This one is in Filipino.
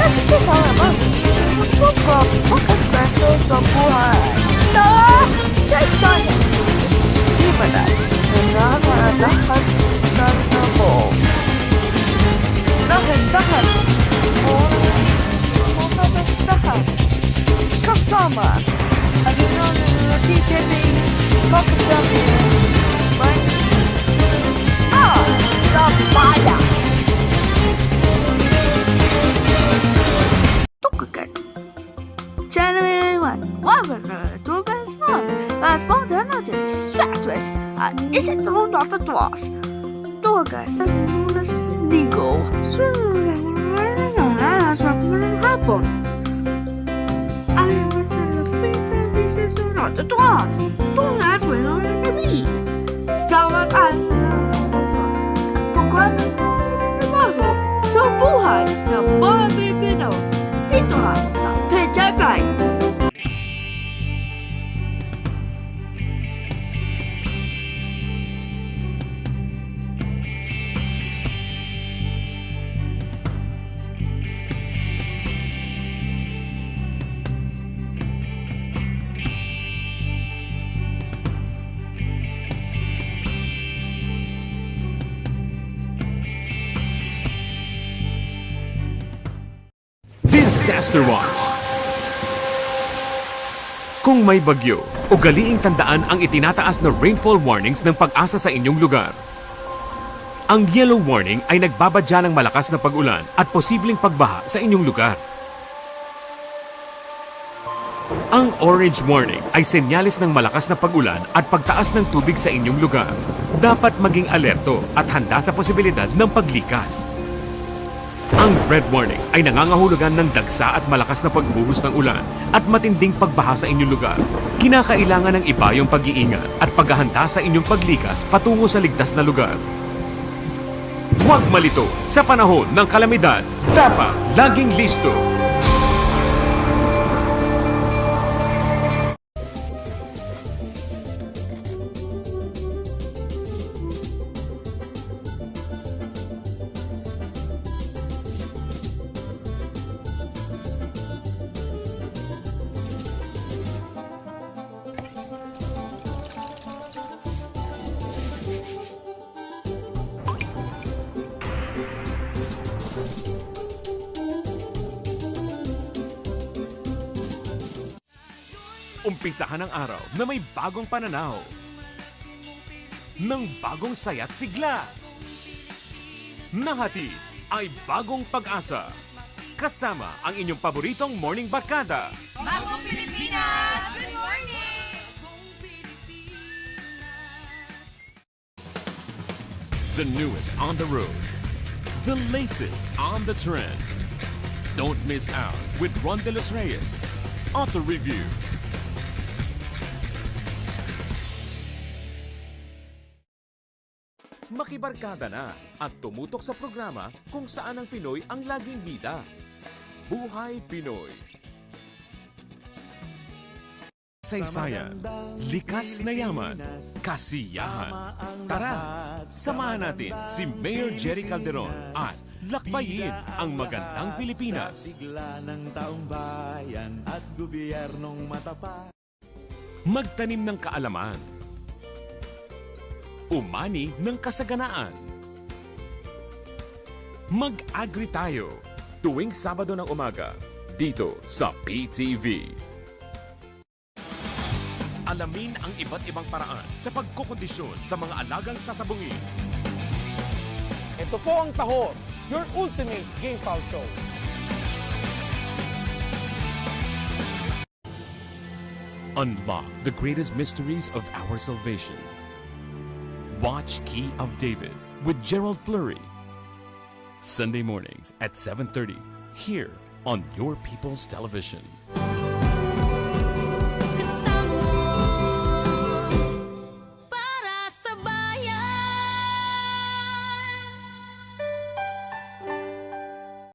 Nakikisama magpapakagkwento sa buhay na sa Italia. Di ba na nangangalahas na mo? Lahat-lahat o lahat kasama ang inyong natitigil kapatid sa bayan. Tukakan. January 1, Wagner, Tugasan, as Montanatin, Stratus, and is it all not the twas? Tugan, Lunas, Nigo, as hapon. I am the feet and this is not the twas. Tugas will only be. Sawas at Pagwan, Mago, sa buhay ng mga Pilipino. Dito lang sa Pejagay. Disaster Watch. Kung may bagyo, ugaliing tandaan ang itinataas na rainfall warnings ng Pag-asa sa inyong lugar. Ang yellow warning ay nagbabadya ng malakas na pag-ulan at posibleng pagbaha sa inyong lugar. Ang orange warning ay senyales ng malakas na pag-ulan at pagtaas ng tubig sa inyong lugar. Dapat maging alerto at handa sa posibilidad ng paglikas. Ang red warning ay nangangahulugan ng dagsa at malakas na pagbuhos ng ulan at matinding pagbaha sa inyong lugar. Kinakailangan ng ibayong pag-iingat at paghahanda sa inyong paglikas patungo sa ligtas na lugar. Huwag malito sa panahon ng kalamidad. Dapat laging listo. Umpisahan ang araw na may bagong pananaw. Ng bagong saya't sigla. Nahati ay bagong pag-asa. Kasama ang inyong paboritong morning barkada. Bagong Pilipinas! Good morning! The newest on the road. The latest on the trend. Don't miss out with Ron De Los Reyes. Auto Review. Makibarkada na at tumutok sa programa kung saan ang Pinoy ang laging bida. Buhay Pinoy. Saysayan, likas na yaman, kasiyahan. Tara, samahan natin si Mayor Jerry Calderon at lakbayin ang magandang Pilipinas. Sigla ng taong bayan at gobyernong matapat. Magtanim ng kaalaman. Umani ng kasaganaan. Mag-agri tayo tuwing Sabado ng umaga dito sa PTV. Alamin ang iba't ibang paraan sa pagkukondisyon sa mga alagang sasabungin. Ito po ang Tahor, your ultimate game foul show. Unlock the greatest mysteries of our salvation. Watch Key of David with Gerald Fleury. Sunday mornings at 7:30 here on Your People's Television.